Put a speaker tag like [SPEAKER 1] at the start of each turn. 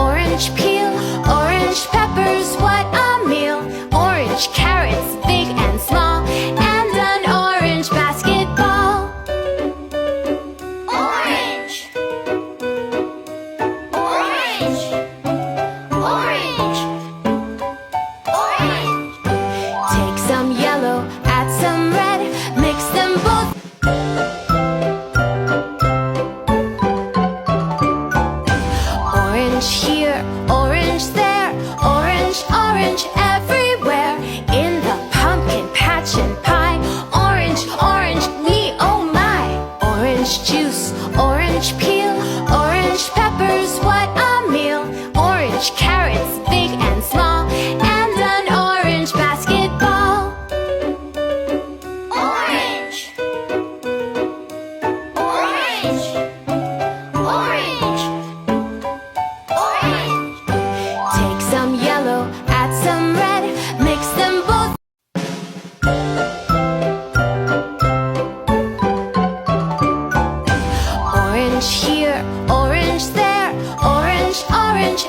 [SPEAKER 1] orange peel, orange peppers, what a meal. Orange carrots, big and small, and an orange basketball. Orange, orange, orange, orange. Take some yellow, add some red, mix them both. Orange here, orange there, orange, orange everywhere. In the pumpkin patch and pie, orange, orange, me oh my. Orange juice, orange peel, orange peppers, what a meal. Orange carrots, big and small, and an orange basketball. Orange, orange, orange, orange. Take some yellow, add some red, mix them both. Orange here, orange there, orange, orange